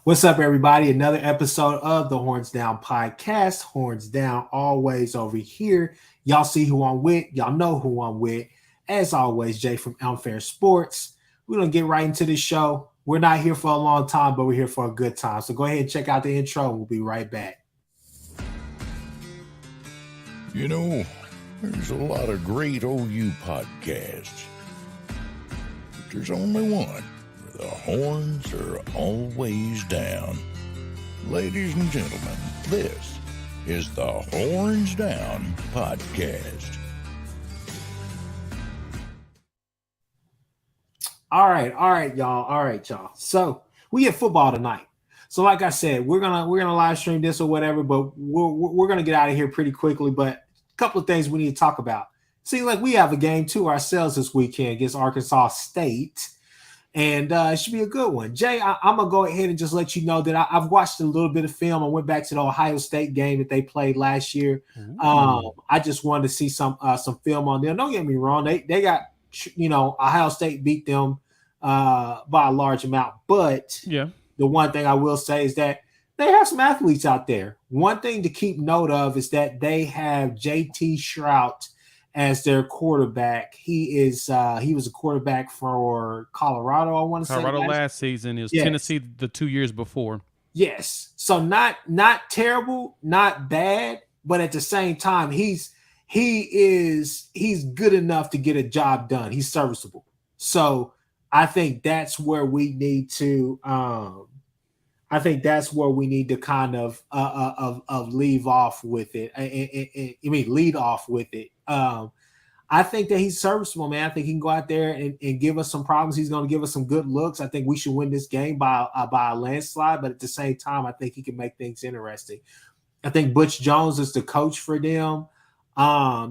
What's up, everybody? Another episode of the Horns Down podcast. Horns Down, always over here. Y'all see who I'm with. Y'all know who I'm with. As always, Jay from Unfair Sports. We're going to get right into the show. We're not here for a long time, but we're here for a good time. So go ahead and check out the intro, and we'll be right back. You know, there's a lot of great OU podcasts, but there's only one. The horns are always down. Ladies and gentlemen, this is the Horns Down Podcast. All right, y'all. So we get football tonight. So like I said, we're gonna live stream this or whatever, but we're gonna get out of here pretty quickly. But a couple of things we need to talk about. Seems like we have a game too ourselves this weekend against Arkansas State. And it should be a good one. Jay, I'm going to go ahead and just let you know that I've watched a little bit of film. I went back to the Ohio State game that they played last year. I just wanted to see some film on them. Don't get me wrong. They got, Ohio State beat them by a large amount. But the one thing I will say is that they have some athletes out there. One thing to keep note of is that they have J.T. Shrout as their quarterback. He was a quarterback for Colorado, I want to say. Colorado last season. It was Tennessee the 2 years before. Yes. So not terrible, not bad, but at the same time, he's good enough to get a job done. He's serviceable. So I think that's where we need to kind of leave off with it. Lead off with it. I think that he's serviceable, man. I think he can go out there and give us some problems. He's going to give us some good looks. I think we should win this game by a landslide, but at the same time, I think he can make things interesting. I think Butch Jones is the coach for them.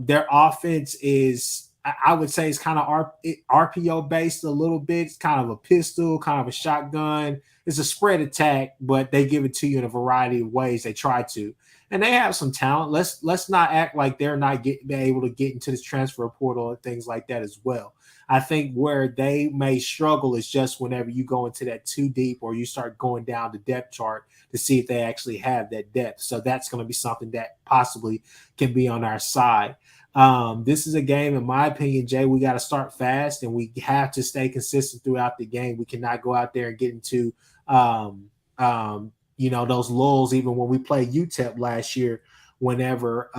Their offense is, I would say, it's kind of RPO based a little bit. It's kind of a pistol, kind of a shotgun. It's a spread attack, but they give it to you in a variety of ways. They try to. And they have some talent. Let's not act like they're not able to get into this transfer portal and things like that as well. I think where they may struggle is just whenever you go into that too deep or you start going down the depth chart to see if they actually have that depth. So that's going to be something that possibly can be on our side. This is a game, in my opinion, Jay, we got to start fast and we have to stay consistent throughout the game. We cannot go out there and get into those lulls, even when we played UTEP last year, whenever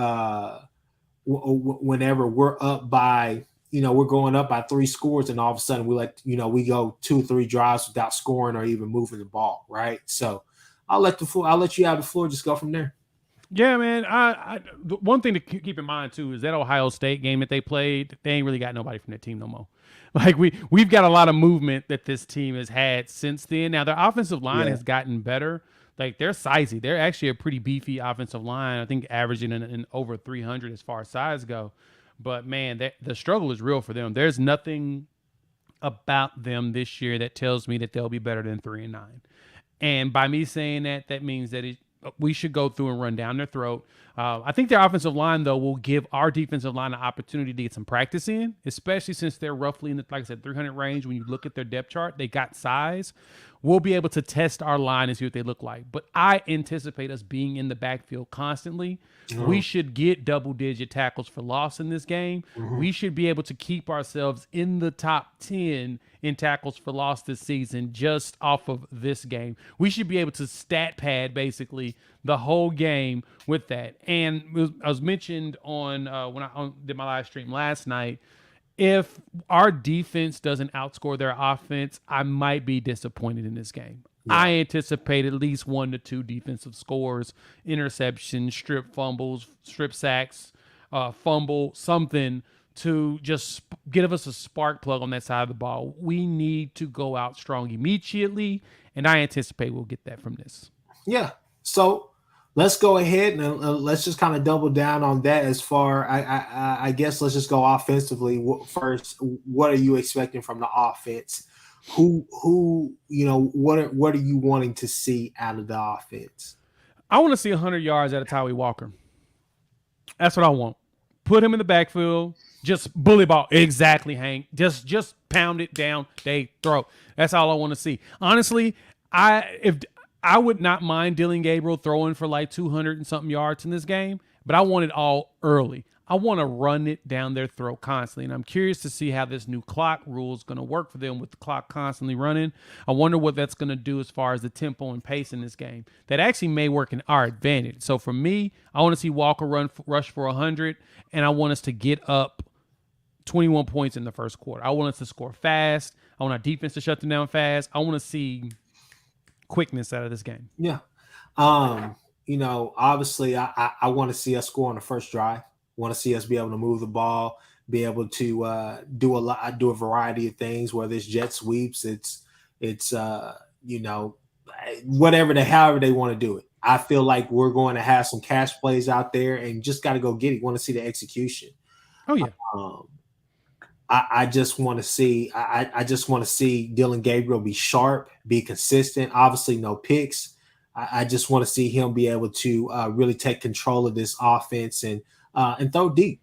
we're up by, we're going up by 3 scores and all of a sudden we go 2-3 drives without scoring or even moving the ball. Right. So I'll let you have the floor. Just go from there. Yeah, man. The one thing to keep in mind too is that Ohio State game that they played, they ain't really got nobody from that team no more. Like we've got a lot of movement that this team has had since then. Now their offensive line has gotten better. Like they're sizey. They're actually a pretty beefy offensive line. I think averaging in over 300 as far as size go. But man, the struggle is real for them. There's nothing about them this year that tells me that they'll be better than 3-9. And by me saying that, that means that we should go through and run down their throat. I think their offensive line, though, will give our defensive line an opportunity to get some practice in, especially since they're roughly in the, like I said, 300 range. When you look at their depth chart, they got size. We'll be able to test our line and see what they look like. But I anticipate us being in the backfield constantly. We should get double-digit tackles for loss in this game. We should be able to keep ourselves in the top 10 in tackles for loss this season just off of this game. We should be able to stat pad basically the whole game with that. And I was mentioned on when I did my live stream last night, if our defense doesn't outscore their offense, I might be disappointed in this game. Yeah. I anticipate at least 1 to 2 defensive scores, interceptions, strip fumbles, strip sacks, fumble, something to just give us a spark plug on that side of the ball. We need to go out strong immediately, and I anticipate we'll get that from this. Yeah. So let's go ahead and let's just kind of double down on that. As far, I guess let's just go offensively first. What are you expecting from the offense? What are you wanting to see out of the offense? I want to see 100 yards out of Tyree Walker. That's what I want. Put him in the backfield. Just bully ball. Exactly, Hank. Just pound it down their throat. That's all I want to see. Honestly, I would not mind Dylan Gabriel throwing for like 200 and something yards in this game, but I want it all early. I want to run it down their throat constantly. And I'm curious to see how this new clock rule is going to work for them with the clock constantly running. I wonder what that's going to do as far as the tempo and pace in this game. That actually may work in our advantage. So for me, I want to see Walker rush for 100, and I want us to get up 21 points in the first quarter. I want us to score fast. I want our defense to shut them down fast. I want to see quickness out of this game. Yeah. Obviously I want to see us score on the first drive. Want to see us be able to move the ball, be able to do a variety of things, whether it's jet sweeps, it's however they want to do it. I feel like we're going to have some cash plays out there and just got to go get it. Want to see the execution. Oh yeah. I just want to see Dylan Gabriel be sharp, be consistent. Obviously, no picks. I just want to see him be able to really take control of this offense and throw deep.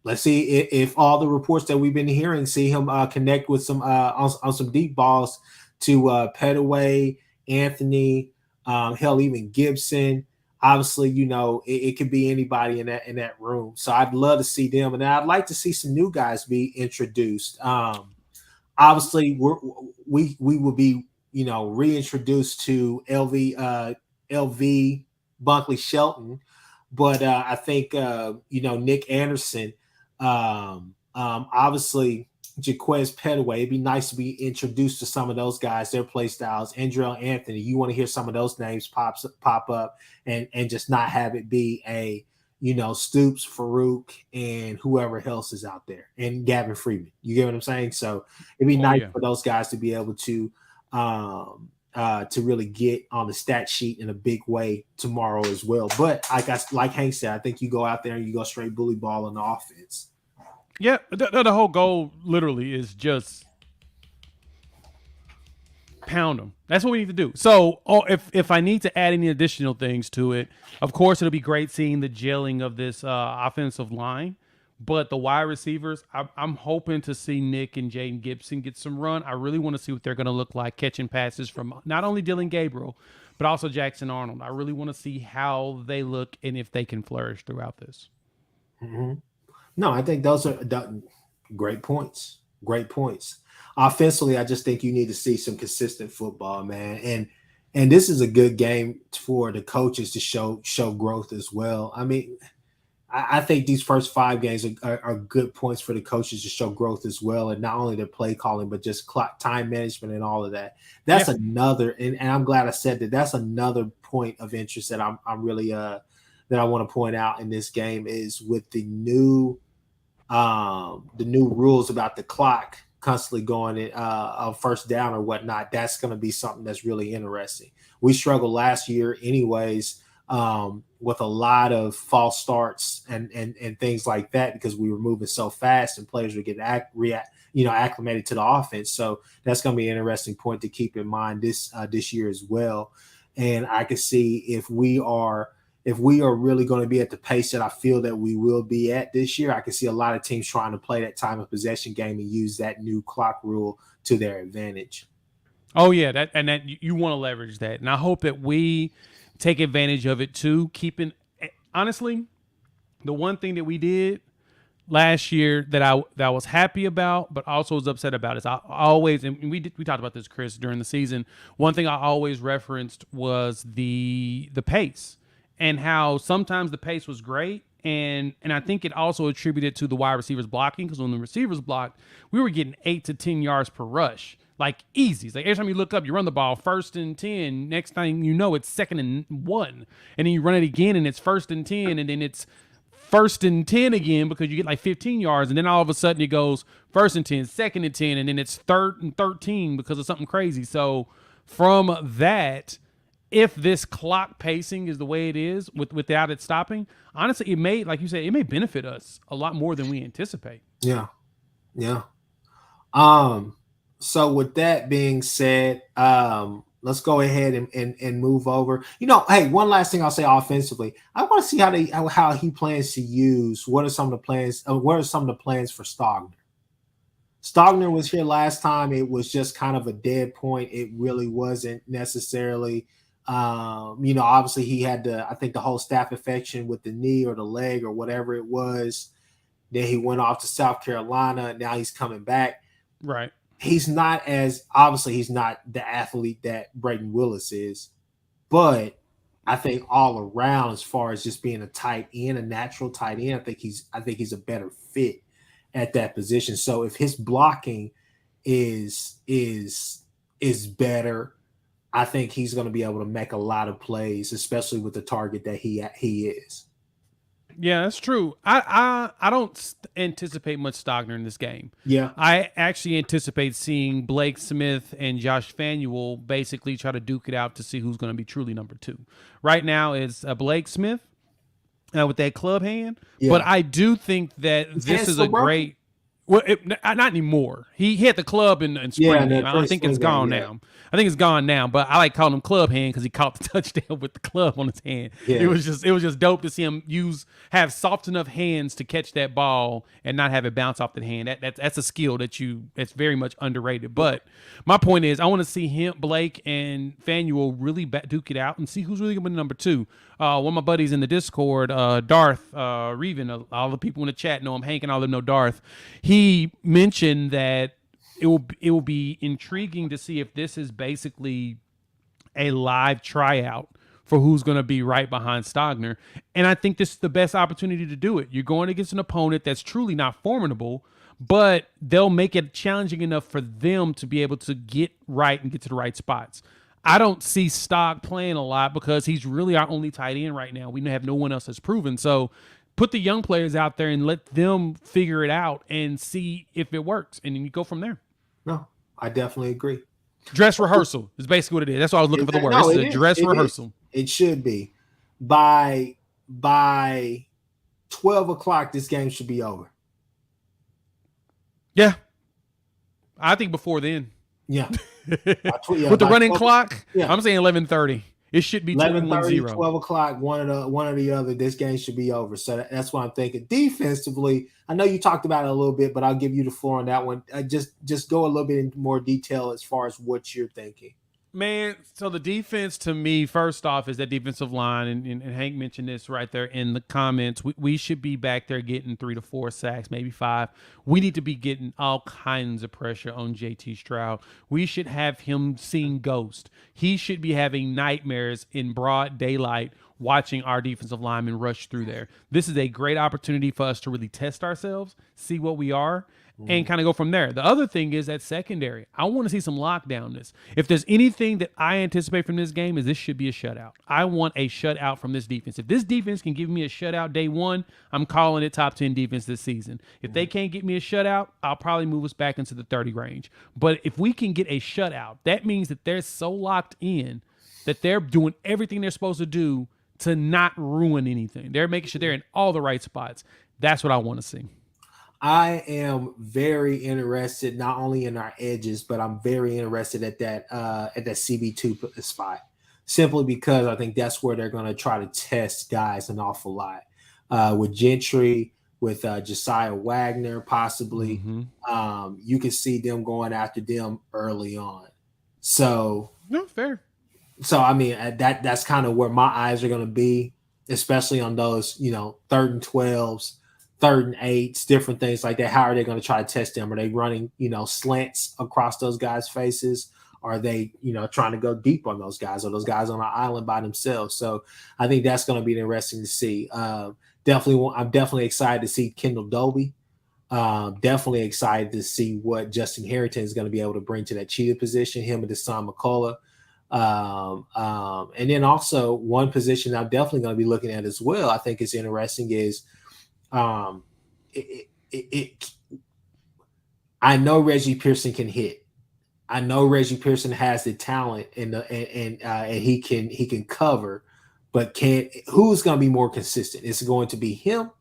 Let's see if all the reports that we've been hearing see him connect with some on some deep balls to Petaway, Anthony, hell, even Gibson. Obviously, it could be anybody in that room. So I'd love to see them, and I'd like to see some new guys be introduced. Obviously, we will be reintroduced to LV Bunkley Shelton, but I think Nick Anderson, obviously Jaquez Petaway. It'd be nice to be introduced to some of those guys, their play styles. Andrell Anthony, you want to hear some of those names pop up and just not have it be a Stoops, Farouk, and whoever else is out there, and Gavin Freeman. You get what I'm saying? So it'd be nice for those guys to be able to really get on the stat sheet in a big way tomorrow as well. But like Hank said, I think you go out there and you go straight bully ball on the offense. Yeah, the whole goal literally is just pound them. That's what we need to do. So if I need to add any additional things to it, of course, it'll be great seeing the gelling of this offensive line. But the wide receivers, I'm hoping to see Nick and Jaden Gibson get some run. I really want to see what they're going to look like catching passes from not only Dylan Gabriel, but also Jackson Arnold. I really want to see how they look and if they can flourish throughout this. Mm-hmm. No, I think those are great points. Great points. Offensively, I just think you need to see some consistent football, man. And this is a good game for the coaches to show growth as well. I mean, I think these first 5 games are good points for the coaches to show growth as well, and not only their play calling, but just clock time management and all of that. That's another, and I'm glad I said that. That's another point of interest that I'm really that I want to point out in this game is with the new rules about the clock constantly going in first down or whatnot. That's going to be something that's really interesting. We struggled last year anyways with a lot of false starts and things like that because we were moving so fast and players were getting acclimated to the offense. So that's going to be an interesting point to keep in mind this year as well. And I can see if we are really going to be at the pace that I feel that we will be at this year, I can see a lot of teams trying to play that time of possession game and use that new clock rule to their advantage. Oh yeah, that you want to leverage that, and I hope that we take advantage of it too. Honestly, the one thing that we did last year that I was happy about, but also was upset about is I always, and we talked about this, Kchris, during the season. One thing I always referenced was the pace and how sometimes the pace was great. And I think it also attributed to the wide receivers blocking, because when the receivers blocked, we were getting 8 to 10 yards per rush. Like easy. It's like every time you look up, you run the ball 1st and 10. Next thing you know, it's 2nd and 1. And then you run it again and it's 1st and 10. And then it's 1st and 10 again because you get like 15 yards. And then all of a sudden it goes 1st and 10, 2nd and 10. And then it's 3rd and 13 because of something crazy. So from that, if this clock pacing is the way it is without it stopping, honestly, it may, like you said, it may benefit us a lot more than we anticipate. Yeah. Yeah. So with that being said, Let's go ahead and move over. Hey, one last thing I'll say offensively. I want to see how he plans to use. What are some of the plans? What are some of the plans for Stogner? Stogner was here last time. It was just kind of a dead point. It really wasn't necessarily. Obviously he had I think the whole staph infection with the knee or the leg or whatever it was. Then he went off to South Carolina. Now he's coming back. Right. He's not the athlete that Brayden Willis is, but I think all around, as far as just being a tight end, a natural tight end, I think he's a better fit at that position. So if his blocking is better, I think he's going to be able to make a lot of plays, especially with the target that he is. Yeah, that's true. I don't anticipate much Stogner in this game. Yeah. I actually anticipate seeing Blake Smith and Josh Fanuel basically try to duke it out to see who's going to be truly number 2. Right now it's Blake Smith with that club hand, but I do think that this is a great. Well, not anymore. He hit the club in spring game. I think it's gone now. I think it's gone now. But I like calling him club hand because he caught the touchdown with the club on his hand. Yeah. It was just dope to see him have soft enough hands to catch that ball and not have it bounce off the hand. That's a skill that's very much underrated. But my point is, I want to see Blake and Fanuel really duke it out and see who's really going to be number 2. One of my buddies in the Discord, Darth Reven, all the people in the chat know him. Hank and all of them know Darth. He mentioned that it will be intriguing to see if this is basically a live tryout for who's going to be right behind Stogner. And I think this is the best opportunity to do it. You're going against an opponent that's truly not formidable, but they'll make it challenging enough for them to be able to get right and get to the right spots. I don't see Stog playing a lot because he's really our only tight end right now. We have no one else that's proven. So put the young players out there and let them figure it out and see if it works. And then you go from there. No, I definitely agree. Dress rehearsal is basically what it is. That's why I was looking for the word. No, it's a dress rehearsal. It should be. By 12 o'clock, this game should be over. Yeah. I think before then. Yeah. With the running clock, I'm saying 11:30. It should be 11:30, 12 o'clock, one or the other. This game should be over. So that's what I'm thinking. Defensively, I know you talked about it a little bit, but I'll give you the floor on that one. Just go a little bit into more detail as far as what you're thinking. Man, so the defense to me, first off, is that defensive line, and Hank mentioned this right there in the comments. We should be back there getting 3 to 4 sacks, maybe 5. We need to be getting all kinds of pressure on JT Stroud. We should have him seeing ghosts. He should be having nightmares in broad daylight watching our defensive linemen rush through there. This is a great opportunity for us to really test ourselves, see what we are, and kind of go from there. The other thing is that secondary. I want to see some lockdown this. If there's anything that I anticipate from this game, is this should be a shutout. I want a shutout from this defense. If this defense can give me a shutout day 1, I'm calling it top 10 defense this season. If they can't get me a shutout, I'll probably move us back into the 30 range. But if we can get a shutout, that means that they're so locked in that they're doing everything they're supposed to do to not ruin anything. They're making sure they're in all the right spots. That's what I want to see. I am very interested not only in our edges, but I'm very interested at that CB2 spot, simply because I think that's where they're going to try to test guys an awful lot. With Gentry, with Josiah Wagner, possibly, you can see them going after them early on. So, no, fair. So I mean, that's kind of where my eyes are going to be, especially on those 3rd and 12s. 3rd and 8s, different things like that. How are they going to try to test them? Are they running, slants across those guys' faces? Are they, trying to go deep on those guys? Or those guys on an island by themselves? So I think that's going to be interesting to see. I'm definitely excited to see Kendall Dobie. Definitely excited to see what Justin Harrington is going to be able to bring to that cheetah position, him and Deshaun McCullough. And then also one position I'm definitely going to be looking at as well, I think is interesting is, I know Reggie Pearson can hit. I know Reggie Pearson has the talent and he can cover, but who's going to be more consistent? Is it going to be him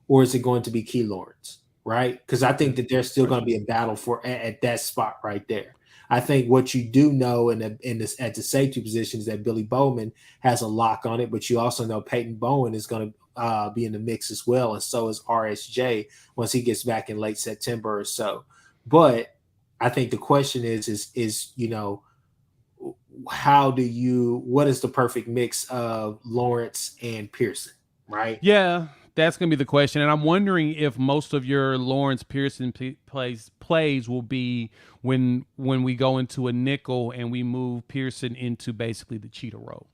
or is it going to be Key Lawrence? Right? Because I think that there's still going to be a battle at that spot right there. I think what you do know at the safety position is that Billy Bowman has a lock on it, but you also know Peyton Bowen is going to be in the mix as well, and so is RSJ once he gets back in late September or so. But I think the question is what is the perfect mix of Lawrence and Pearson, right? Yeah, that's going to be the question. And I'm wondering if most of your Lawrence Pearson plays will be when we go into a nickel and we move Pearson into basically the cheetah role.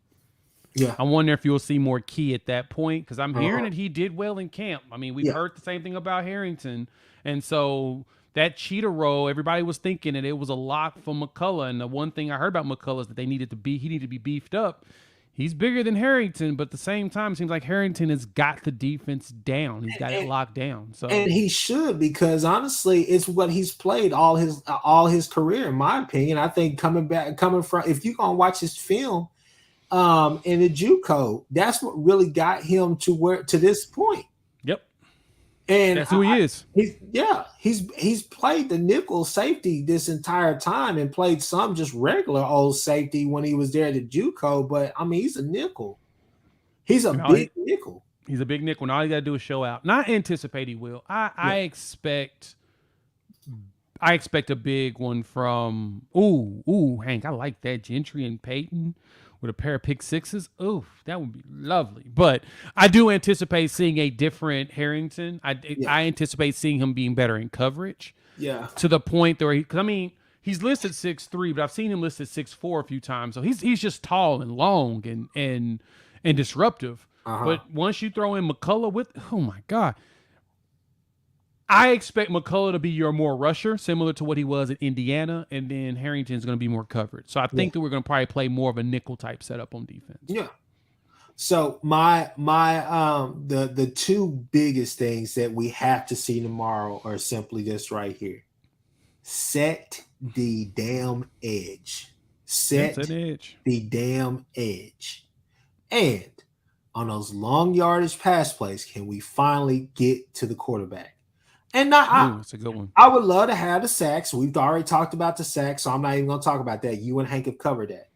Yeah. I wonder if you'll see more Key at that point, because I'm hearing that he did well in camp. I mean, we've heard the same thing about Harrington. And so that cheetah role, everybody was thinking that it was a lock for McCullough. And the one thing I heard about McCullough is that he needed to be beefed up. He's bigger than Harrington, but at the same time, it seems like Harrington has got the defense down. He's got it locked down. So, and he should, because honestly, it's what he's played all his career, in my opinion. I think coming from, if you're gonna watch his film, in the JUCO, that's what really got him to this point. Yep. And that's who he is. He's played the nickel safety this entire time and played some just regular old safety when he was there at the JUCO. But I mean, he's a nickel. He's a big nickel. He's a big nickel. And all you got to do is show out. Not anticipate he will. I expect a big one from Hank. I like that. Gentry and Peyton with a pair of pick sixes. Oof, that would be lovely. But I do anticipate seeing a different Harrington. I anticipate seeing him being better in coverage. Yeah. To the point where he's listed 6'3", but I've seen him listed 6'4" a few times. So he's just tall and long and disruptive. But once you throw in McCullough oh my God. I expect McCullough to be your more rusher, similar to what he was at Indiana, and then Harrington's going to be more coverage. So I think that we're going to probably play more of a nickel type setup on defense. Yeah. So the two biggest things that we have to see tomorrow are simply this right here. Set the damn edge. Set the damn edge. And on those long yardage pass plays, can we finally get to the quarterback? And that's a good one. I would love to have the sacks. We've already talked about the sacks, so I'm not even going to talk about that. You and Hank have covered that.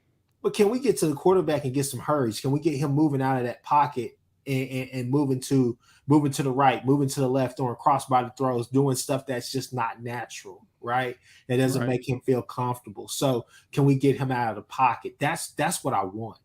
But can we get to the quarterback and get some hurries? Can we get him moving out of that pocket and moving to the right, moving to the left, throwing crossbody throws, doing stuff that's just not natural, right? That doesn't make him feel comfortable. So can we get him out of the pocket? That's what I want.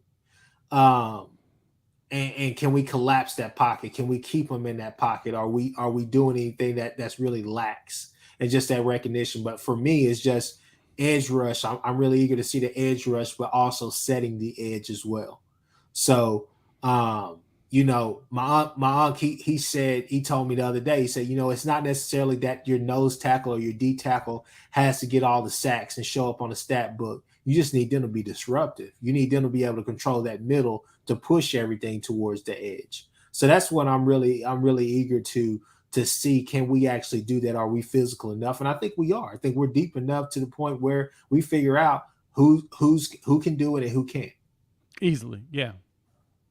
And can we collapse that pocket? Can we keep him in that pocket? Are we doing anything that's really lax and just that recognition? But for me, it's just edge rush. I'm really eager to see the edge rush, but also setting the edge as well. So, my uncle, he told me the other day, he said, it's not necessarily that your nose tackle or your D tackle has to get all the sacks and show up on the stat book. You just need them to be disruptive. You need them to be able to control that middle to push everything towards the edge. So that's what I'm really eager to see. Can we actually do that? Are we physical enough? And I think we are. I think we're deep enough to the point where we figure out who can do it and who can't. Easily, yeah.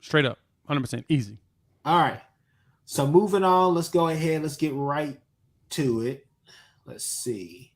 Straight up, 100% easy. All right. So moving on, let's go ahead. Let's get right to it. Let's see.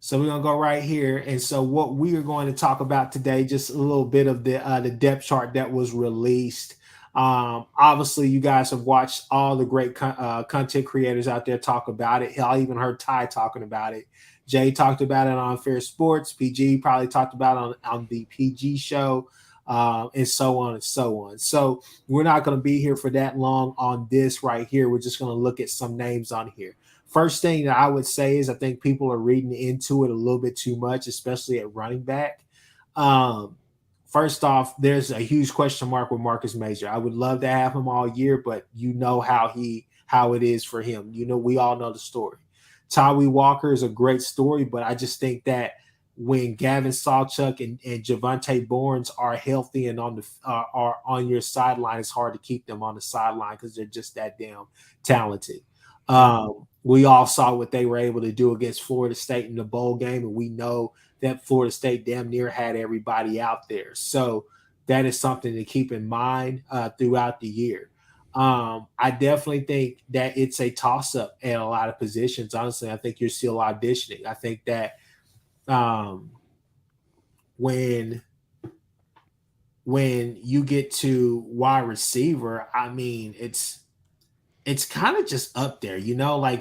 So we're going to go right here. And so what we are going to talk about today, just a little bit of the depth chart that was released. Obviously, you guys have watched all the great content creators out there talk about it. I even heard Ty talking about it. Jay talked about it on Fair Sports. PG probably talked about it on the PG show, and so on and so on. So we're not going to be here for that long on this right here. We're just going to look at some names on here. First thing that I would say is I think people are reading into it a little bit too much, especially at running back. First off, there's a huge question mark with Marcus Major. I would love to have him all year, but how it is for him. We all know the story. Tyree Walker is a great story, but I just think that when Gavin Sawchuk and Javonte Barnes are healthy and are on your sideline, it's hard to keep them on the sideline because they're just that damn talented. We all saw what they were able to do against Florida State in the bowl game, and we know that Florida State damn near had everybody out there. So that is something to keep in mind throughout the year. I definitely think that it's a toss-up at a lot of positions. Honestly, I think you're still auditioning. I think that um, when you get to wide receiver, I mean, it's kind of just up there, like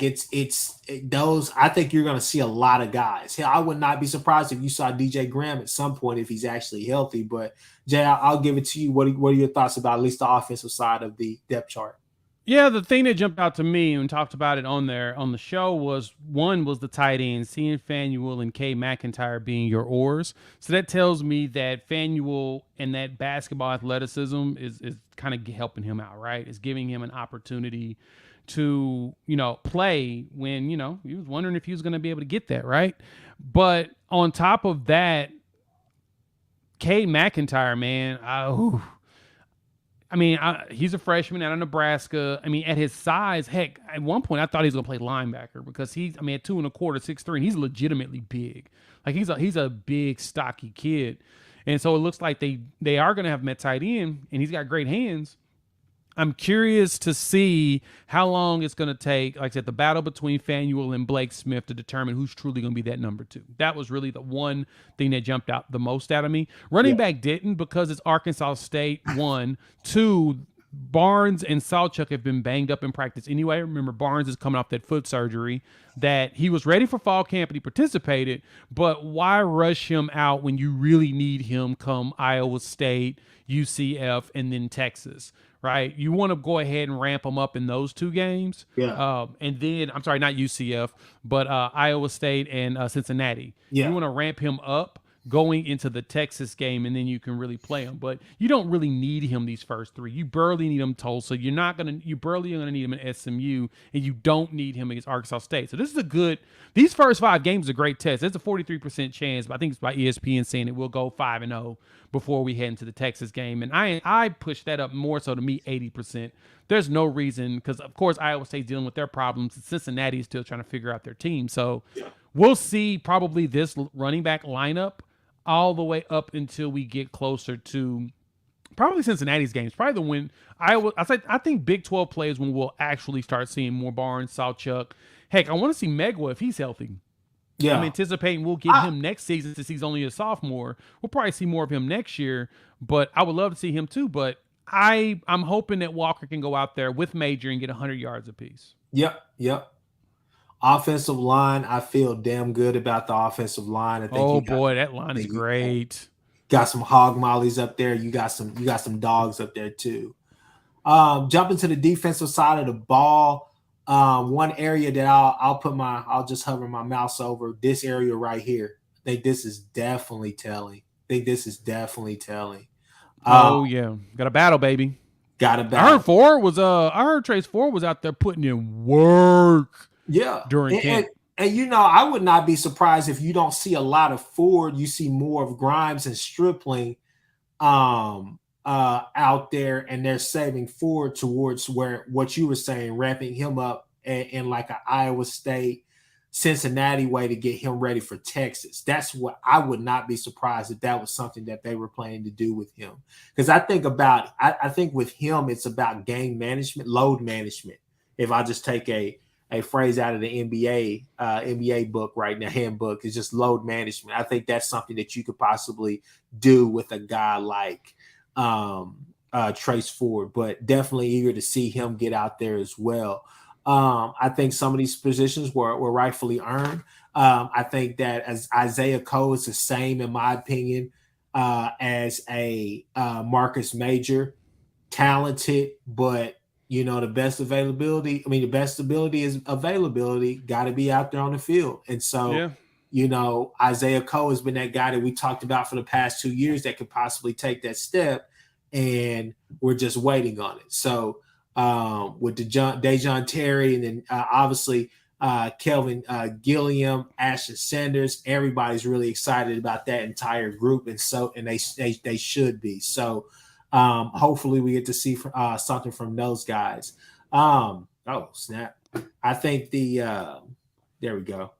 those. I think you're going to see a lot of guys. I would not be surprised if you saw DJ Graham at some point if he's actually healthy. But Jay, I'll give it to you. What are your thoughts about at least the offensive side of the depth chart? Yeah, the thing that jumped out to me and talked about it on the show was the tight end, seeing Fanuel and K McIntyre being your oars. So that tells me that Fanuel and that basketball athleticism is kind of helping him out, right? It's giving him an opportunity to, play when, he was wondering if he was going to be able to get that, right? But on top of that, K McIntyre, man, he's a freshman out of Nebraska. I mean, at his size, heck, at one point I thought he was gonna play linebacker because at 2.25, 6'3", and he's legitimately big. Like he's a big, stocky kid, and so it looks like they are gonna have him at tight end, and he's got great hands. I'm curious to see how long it's going to take, like I said, the battle between Fanuel and Blake Smith to determine who's truly going to be that number 2. That was really the one thing that jumped out the most out of me. Running back didn't, because it's Arkansas State, 1. 2, Barnes and Salchuk have been banged up in practice anyway. Remember, Barnes is coming off that foot surgery that he was ready for fall camp and he participated, but why rush him out when you really need him come Iowa State, UCF, and then Texas? Right, you want to go ahead and ramp them up in those 2 games. Yeah. And then, I'm sorry, not UCF, but Iowa State and Cincinnati. Yeah. You want to ramp him up going into the Texas game, and then you can really play him. But you don't really need him these first 3. You barely need him Tulsa. You barely gonna need him in SMU, and you don't need him against Arkansas State. So this is these first 5 games are a great test. There's a 43% chance, but I think it's by ESPN saying it will go 5-0 before we head into the Texas game. And I push that up more so to me 80%. There's no reason, because of course Iowa State's dealing with their problems. Cincinnati is still trying to figure out their team. So we'll see probably this running back lineup all the way up until we get closer to probably Cincinnati's games. Probably the win. I think Big 12 plays when we'll actually start seeing more Barnes, Salchuk. Heck, I want to see Megwa if he's healthy. Yeah. I'm anticipating we'll get him next season since he's only a sophomore. We'll probably see more of him next year, but I would love to see him too. But I'm hoping that Walker can go out there with Major and get 100 yards apiece. Yep. Offensive line, I feel damn good about the offensive line. I think that line is great. Got some hog mollies up there. You got some dogs up there too. Jumping to the defensive side of the ball. One area that I'll just hover my mouse over, this area right here. I think this is definitely telling. Oh yeah, got a battle, baby. Got a battle. I heard Trace Ford was out there putting in work. Yeah, during camp. And I would not be surprised if you don't see a lot of Ford. You see more of Grimes and Stripling out there, and they're saving Ford towards what you were saying, ramping him up in like an Iowa State, Cincinnati way to get him ready for Texas. That's what I would not be surprised if that was something that they were planning to do with him. Because I think with him, it's about game management, load management. If I just take a phrase out of the NBA book right now, handbook, is just load management. I think that's something that you could possibly do with a guy like Trace Ford, but definitely eager to see him get out there as well. I think some of these positions were rightfully earned. I think that as Isaiah Coe is the same, in my opinion, as a Marcus Major, talented, but the best availability. The best ability is availability. Got to be out there on the field. And so, Isaiah Coe has been that guy that we talked about for the past 2 years that could possibly take that step, and we're just waiting on it. So with Dejon Terry, and then obviously Kelvin Gilliam, Ashton Sanders, everybody's really excited about that entire group, and they should be. So hopefully we get to see something from those guys. Oh snap! I think there we go.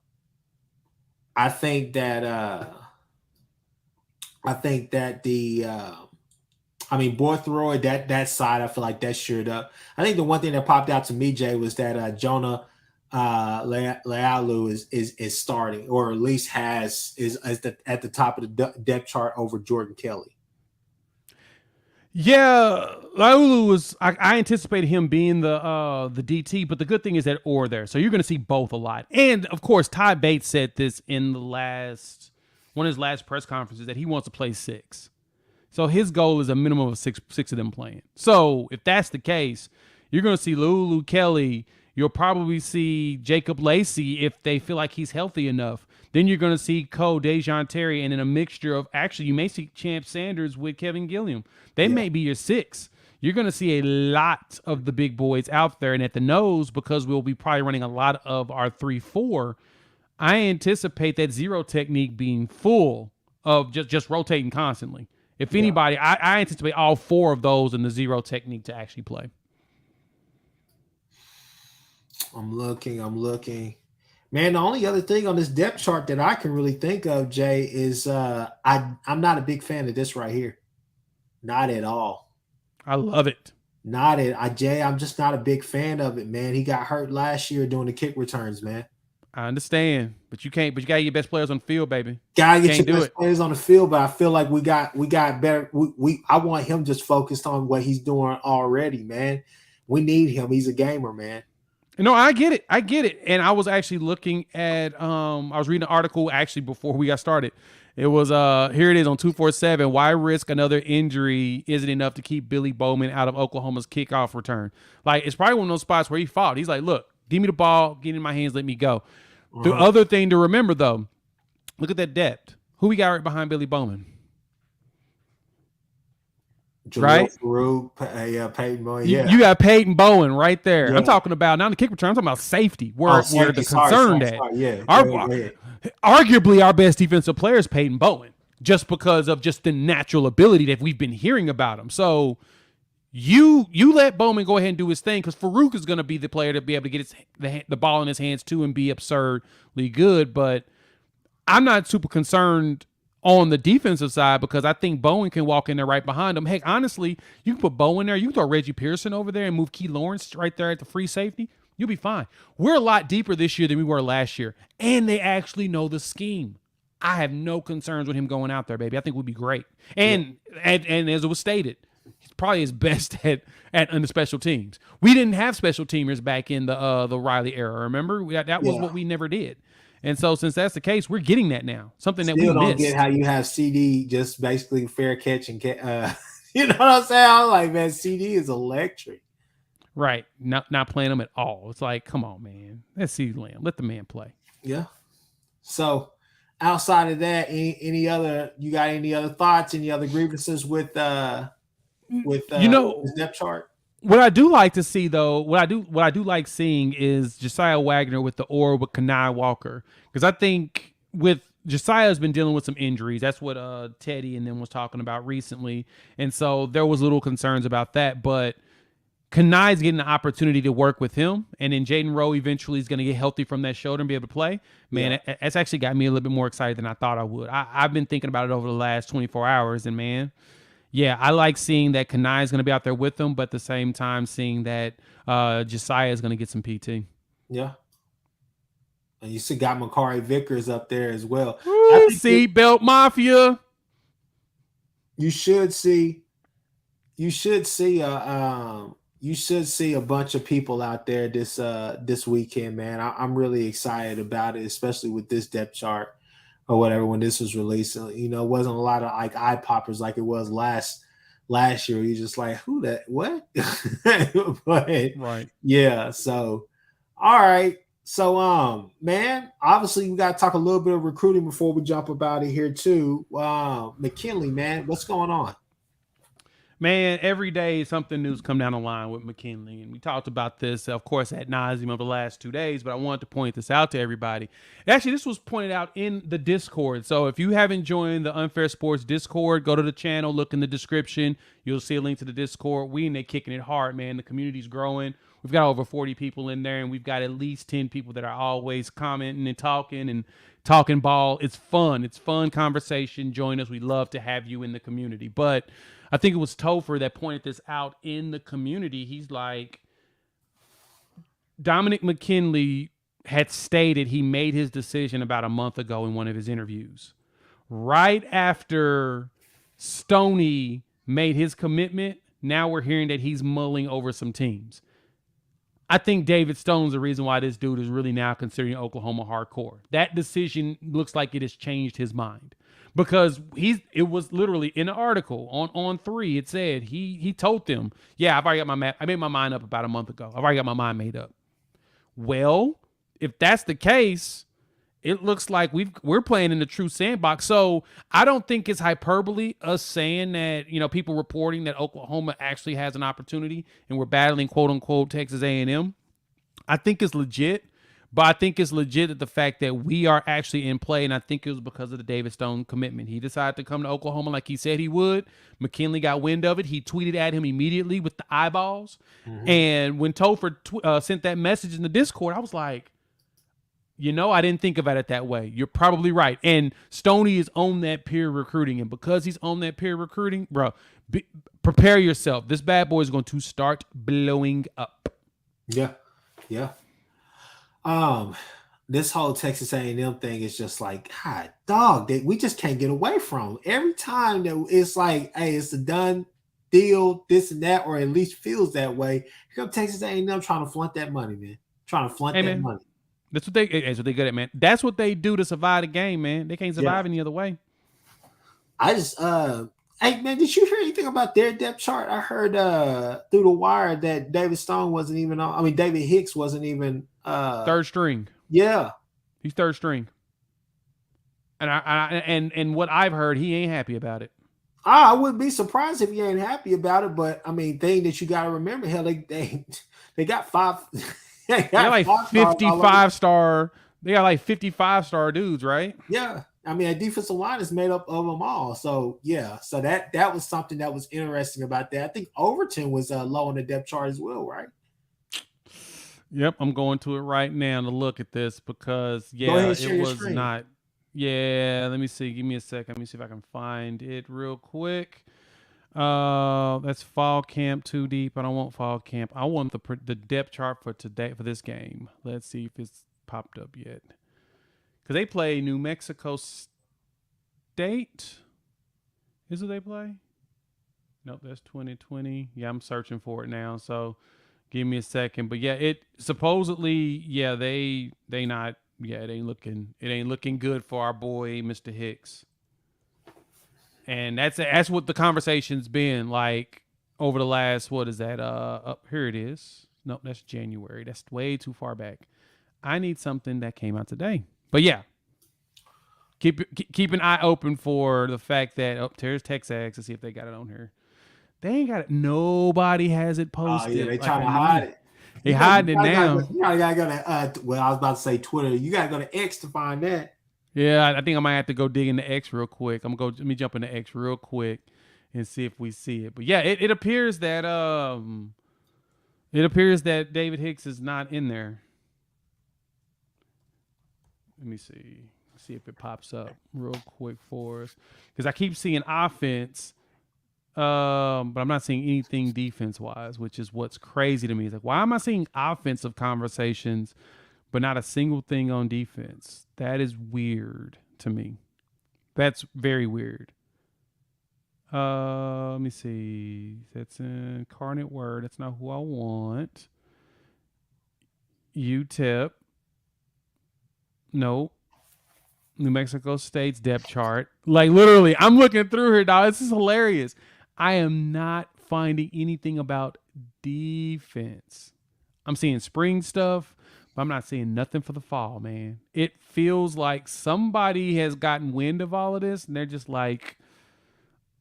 I think that Borthroyd, that side, I feel like that's shored up. I think the one thing that popped out to me, Jay, was that Jonah Lealu is starting, or at least is at the top of the depth chart over Jordan Kelly. Yeah, Laulu was. I anticipated him being the DT, but the good thing is that Orr there, so you're going to see both a lot. And of course, Ty Bates said this in one of his last press conferences that he wants to play 6. So his goal is a minimum of six of them playing. So if that's the case, you're going to see Lulu Kelly. You'll probably see Jacob Lacey if they feel like he's healthy enough. Then you're going to see Cole, Dejon Terry, and in a mixture of, actually, you may see Champ Sanders with Kevin Gilliam. They may be your 6. You're going to see a lot of the big boys out there. And at the nose, because we'll be probably running a lot of our 3-4, I anticipate that zero technique being full of just rotating constantly. If anybody, I anticipate all 4 of those in the zero technique to actually play. I'm looking. Man, the only other thing on this depth chart that I can really think of, Jay, is I'm not a big fan of this right here. Not at all. I love it. Jay, I'm just not a big fan of it, man. He got hurt last year doing the kick returns, man. I understand, but you can't. But you got to get your best players on the field, baby. Gotta get your best players on the field, but I feel like we got better. I want him just focused on what he's doing already, man. We need him. He's a gamer, man. No, I get it. And I was actually looking at I was reading an article actually before we got started. It was here it is on 247. Why risk another injury isn't enough to keep Billy Bowman out of Oklahoma's kickoff return? Like, it's probably one of those spots where he fought. He's like, look, give me the ball, get it in my hands, let me go. The other thing to remember though, look at that depth. Who we got right behind Billy Bowman? Right? Peyton Bowen. You got Peyton Bowen right there. Yeah. I'm talking about not the kick return. I'm talking about safety. Where the concern at. Yeah. Arguably, our best defensive player is Peyton Bowen, just because of just the natural ability that we've been hearing about him. So you let Bowman go ahead and do his thing, because Farouk is going to be the player to be able to get the ball in his hands too and be absurdly good. But I'm not super concerned on the defensive side, because I think Bowen can walk in there right behind him. Heck, honestly, you can put Bowen there. You can throw Reggie Pearson over there and move Key Lawrence right there at the free safety. You'll be fine. We're a lot deeper this year than we were last year, and they actually know the scheme. I have no concerns with him going out there, baby. I think we'll be great. And as it was stated, he's probably his best at the special teams. We didn't have special teamers back in the Riley era, remember? That was what we never did. And so, since that's the case, we're getting that now. Something that we missed. Don't get how you have CD just basically fair catch and you know what I'm saying? I'm like, man, CD is electric. Right, not playing them at all. It's like, come on, man. Let's see Lamb. Let the man play. Yeah. So, outside of that, any other thoughts? Any other grievances with this depth chart? What I do like to see, though, what I do like seeing is Josiah Wagner with the Orr with Kanai Walker, because I think with Josiah's been dealing with some injuries. That's what Teddy and them was talking about recently, and so there was little concerns about that. But Kanai's getting the opportunity to work with him, and then Jaden Rowe eventually is going to get healthy from that shoulder and be able to play. Man, that's actually got me a little bit more excited than I thought I would. I've been thinking about it over the last 24 hours, and man. Yeah, I like seeing that Kanai is going to be out there with them, but at the same time seeing that Josiah is going to get some PT. Yeah. And you see got Makari Vickers up there as well. Seatbelt Mafia. You should see a bunch of people out there this weekend, man. I'm really excited about it, especially with this depth chart or whatever when this was released. You know, it wasn't a lot of like eye poppers like it was last year. You're just like, who that? What? But right. Yeah. So, all right. So, man, obviously we got to talk a little bit of recruiting before we jump up out of here too. McKinley, man, what's going on? Man, every day something new's come down the line with McKinley, and we talked about this, of course, ad nauseum over the last 2 days, but I wanted to point this out to everybody. Actually, this was pointed out in the Discord, so if you haven't joined the Unfair Sports Discord, go to the channel, look in the description. You'll see a link to the Discord. We and they kicking it hard, man. The community's growing. We've got over 40 people in there, and we've got at least 10 people that are always commenting and talking ball. It's fun. It's fun conversation. Join us. We love to have you in the community. But I think it was Topher that pointed this out in the community. He's like, Dominic McKinley had stated he made his decision about a month ago in one of his interviews. Right after Stoney made his commitment, now we're hearing that he's mulling over some teams. I think David Stone's the reason why this dude is really now considering Oklahoma hardcore. That decision looks like it has changed his mind. Because it was literally in an article on 3, it said he told them, yeah, I made my mind up about a month ago. I've already got my mind made up. Well, if that's the case, it looks like we're playing in the true sandbox. So I don't think it's hyperbole us saying that, people reporting that Oklahoma actually has an opportunity and we're battling quote unquote Texas A&M. I think it's legit. But I think it's legit that the fact that we are actually in play, and I think it was because of the David Stone commitment. He decided to come to Oklahoma like he said he would. McKinley got wind of it. He tweeted at him immediately with the eyeballs. Mm-hmm. And when Topher sent that message in the Discord, I was like, I didn't think about it that way. You're probably right. And Stoney is on that peer recruiting. And because he's on that peer recruiting, bro, prepare yourself. This bad boy is going to start blowing up. Yeah. Yeah. This whole Texas A&M thing is just like, God, dog, we just can't get away from. Every time that it's like, hey, it's a done deal, this and that, or at least feels that way. Here comes Texas A&M trying to flaunt that money, man. Trying to flaunt that money. That's what they're good at, man. That's what they do to survive the game, man. They can't survive any other way. I just, hey, man, did you hear anything about their depth chart? I heard through the wire that David Stone wasn't even on. I mean, David Hicks wasn't even third string. Yeah, he's third string. And what I've heard, he ain't happy about it. I wouldn't be surprised if he ain't happy about it. But I mean, thing that you got to remember, hell, they got 5. They're like 55-star. They got like 55-star dudes, right? Yeah. I mean, a defensive line is made up of them all. So, yeah. So that was something that was interesting about that. I think Overton was low on the depth chart as well, right? Yep. I'm going to it right now to look at this because, it was not. Yeah. Let me see. Give me a second. Let me see if I can find it real quick. That's fall camp too deep. I don't want fall camp. I want the depth chart for today, for this game. Let's see if it's popped up yet. Because they play New Mexico State. Is it they play? Nope, that's 2020. Yeah, I'm searching for it now. So give me a second. But yeah, it supposedly, they not, it ain't looking good for our boy, Mr. Hicks. And that's what the conversation's been like over the last, what is that? Up here it is. Nope, that's January. That's way too far back. I need something that came out today. But yeah, keep an eye open for the fact that there's TexAgs to see if they got it on here. They ain't got it. Nobody has it posted. Yeah, they trying to hide it. They hiding it now. You gotta go to well, I was about to say Twitter. You gotta go to X to find that. Yeah, I think I might have to go dig into X real quick. Let me jump into X real quick and see if we see it. But yeah, it appears that David Hicks is not in there. Let me see if it pops up real quick for us. Because I keep seeing offense, but I'm not seeing anything defense-wise, which is what's crazy to me. It's like, why am I seeing offensive conversations, but not a single thing on defense? That is weird to me. That's very weird. Let me see. That's Incarnate Word. That's not who I want. UTEP. No. New Mexico State's depth chart. Like, literally, I'm looking through here, dog. This is hilarious. I am not finding anything about defense. I'm seeing spring stuff, but I'm not seeing nothing for the fall, man. It feels like somebody has gotten wind of all of this, and they're just like,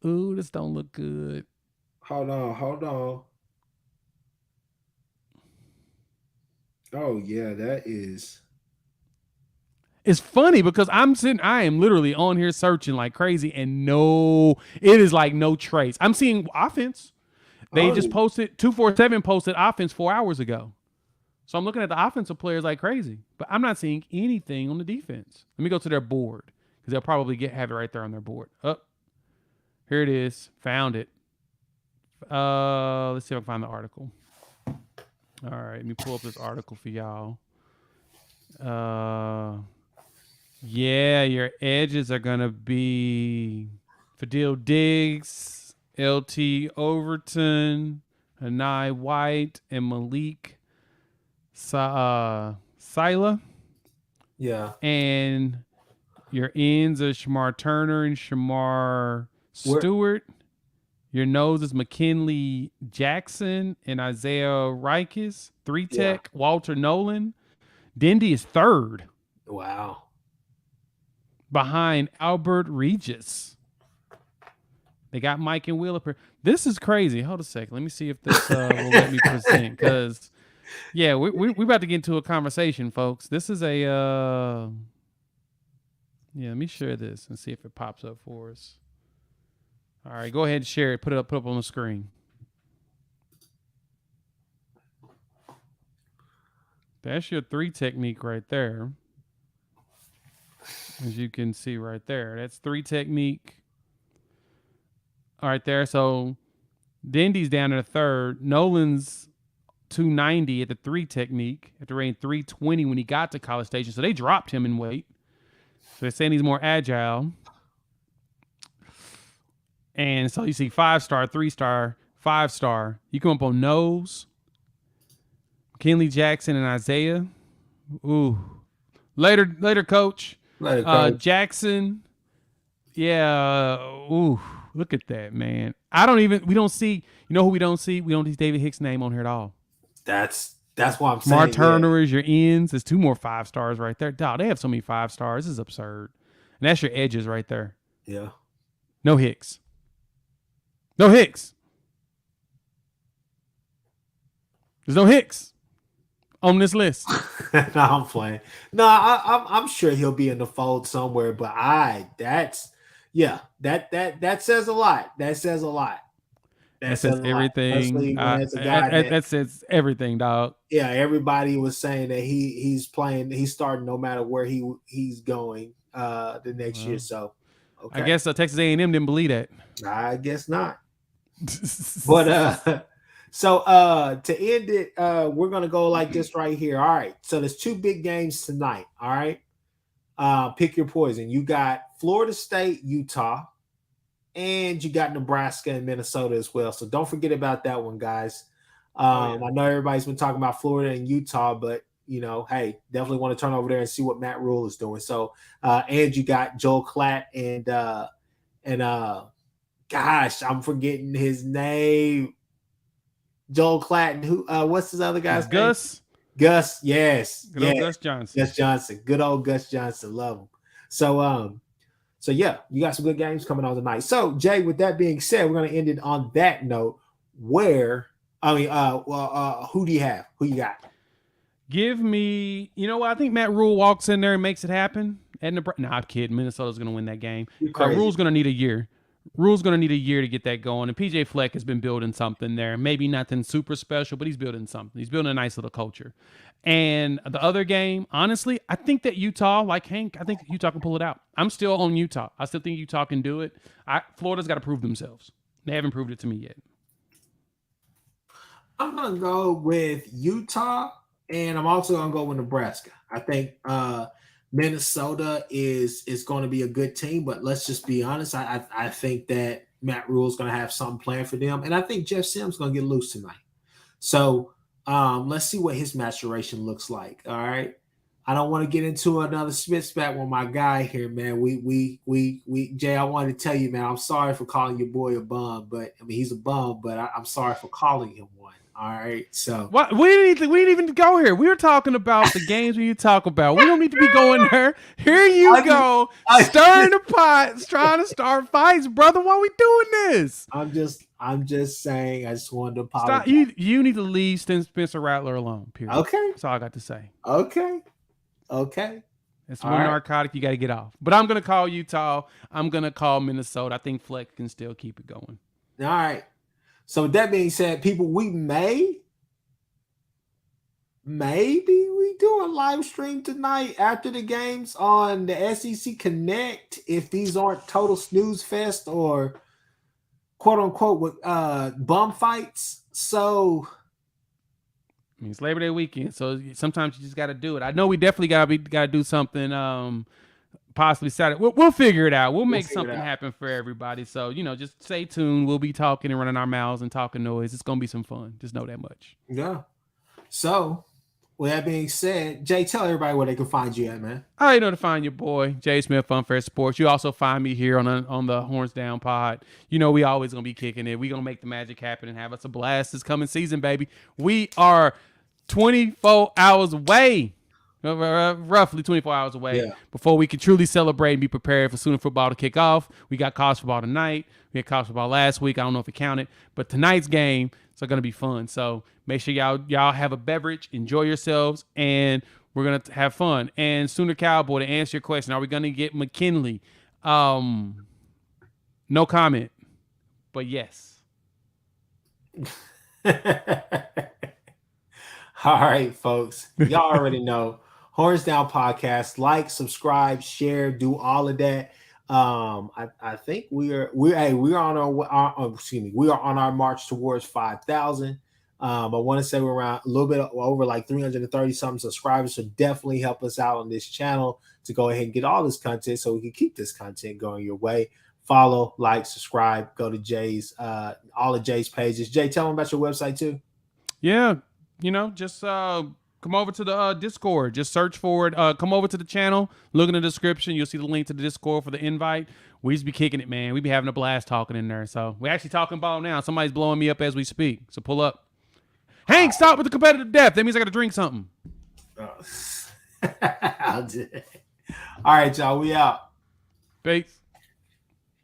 ooh, this don't look good. Hold on. Oh, yeah, that is... It's funny because I am literally on here searching like crazy, and it is like no trace. I'm seeing offense. They just posted 247 posted offense 4 hours ago. So I'm looking at the offensive players like crazy, but I'm not seeing anything on the defense. Let me go to their board because they'll probably have it right there on their board. Oh, here it is. Found it. Let's see if I can find the article. All right, let me pull up this article for y'all. Yeah, your edges are gonna be Fadil Diggs, LT Overton, Hanai White, and Malik Sila. Yeah. And your ends are Shamar Turner and Shamar Stewart. Your nose is McKinley Jackson and Isaiah Rikes. 3-tech, Walter Nolan. Dindy is third. Wow. Behind Albert Regis. They got Mike and Will up here. This is crazy. Hold a second. Let me see if this will let me present. Because, yeah, we about to get into a conversation, folks. This is a... yeah, let me share this and see if it pops up for us. All right, go ahead and share it. Put it up on the screen. That's your 3 technique right there. As you can see right there. That's 3 technique. All right there. So Dindy's down at a third. Nolan's 290 at the 3 technique. After rating 320 when he got to College Station. So they dropped him in weight. So they're saying he's more agile. And so you see 5-star, 3-star, 5-star. You come up on nose. McKinley Jackson and Isaiah. Ooh. Later, coach. Later, coach. Jackson. Yeah. Ooh. Look at that, man. We don't see, you know who we don't see? We don't see David Hicks' name on here at all. That's why I'm saying. Mark Turner is your ends. There's 2 more 5-stars right there. Dog, they have so many 5-stars. This is absurd. And that's your edges right there. Yeah. No Hicks. No Hicks. There's no Hicks on this list. No, I'm playing. No, I'm sure he'll be in the fold somewhere. But that says a lot. That says a lot. That says everything. That says everything, dog. Yeah, everybody was saying that he's playing. He's starting no matter where he's going the next year. So, okay. I guess Texas A&M didn't believe that. I guess not. But so to end it, we're gonna go like this right here. All right. So there's 2 big games tonight. All right. Pick your poison. You got Florida State, Utah, and you got Nebraska and Minnesota as well. So don't forget about that one, guys. I know everybody's been talking about Florida and Utah, but hey, definitely want to turn over there and see what Matt Rule is doing. So and you got Joel Klatt and gosh, I'm forgetting his name. Joel Klatt and who? What's his other guy's Gus? Name? Gus, yes. Good old Gus Johnson. Gus Johnson. Good old Gus Johnson. Love him. So yeah, you got some good games coming on tonight. So Jay, with that being said, we're gonna end it on that note. Who do you have? Who you got? Give me, what? I think Matt Rule walks in there and makes it happen. I'm kidding. Minnesota's going to win that game. Rule's going to need a year. Rule's going to need a year to get that going. And PJ Fleck has been building something there. Maybe nothing super special, but he's building something. He's building a nice little culture. And the other game, honestly, I think that Utah, like Hank, I think Utah can pull it out. I'm still on Utah. I still think Utah can do it. Florida's got to prove themselves. They haven't proved it to me yet. I'm going to go with Utah, and I'm also going to go with Nebraska. I think Minnesota is going to be a good team, but let's just be honest. I think that Matt Rule is going to have something planned for them, and I think Jeff Sims is going to get loose tonight. So let's see what his maturation looks like. All right. I don't want to get into another spit spat with my guy here, man. We Jay, I wanted to tell you, man, I'm sorry for calling your boy a bum, but I mean he's a bum, but I'm sorry for calling him one. All right, so what we didn't even go here. We were talking about the games you talk about. We don't need to be going there. Here you go, stirring the pot, trying to start fights, brother. Why are we doing this? I'm just saying. I just wanted to apologize. Stop. You need to leave Spencer Rattler alone. Period. Okay, that's all I got to say. Okay. That's one narcotic you got to get off. But I'm gonna call Utah. I'm gonna call Minnesota. I think Fleck can still keep it going. All right. So with that being said, people, we maybe we do a live stream tonight after the games on the SEC Connect if these aren't total snooze fest or quote unquote with bum fights. So mean, it's Labor Day weekend, so sometimes you just got to do it. I know we definitely got to do something. Possibly Saturday. We'll figure it out. We'll make something happen for everybody. So just stay tuned. We'll be talking and running our mouths and talking noise. It's gonna be some fun. Just know that much. Yeah. So, with that being said, Jay, tell everybody where they can find you at, man. I know to find your boy Jay Smith, Funfair Sports. You also find me here on the Horns Down Pod. We always gonna be kicking it. We gonna make the magic happen and have us a blast this coming season, baby. We are 24 hours away. Roughly 24 hours away before we can truly celebrate and be prepared for Sooner football to kick off. We got college football tonight. We had college football last week. I don't know if it counted, but tonight's game is going to be fun. So make sure y'all have a beverage, enjoy yourselves, and we're going to have fun. And Sooner Cowboy, to answer your question, are we going to get McKinley? No comment, but yes. All right, folks. Y'all already know. Horns Down Podcast. Like, subscribe, share, do all of that. I think we are on our march towards 5,000. I want to say we're around a little bit over like 330 something subscribers. So definitely help us out on this channel to go ahead and get all this content so we can keep this content going your way. Follow, like, subscribe, go to Jay's all of Jay's pages. Jay, tell them about your website too. Yeah, just come over to the Discord. Just search for it. Come over to the channel. Look in the description. You'll see the link to the Discord for the invite. We just be kicking it, man. We be having a blast talking in there. So we're actually talking ball now. Somebody's blowing me up as we speak. So pull up. Hank, stop with the competitive depth. That means I got to drink something. I'll do it. All right, y'all. We out. Peace.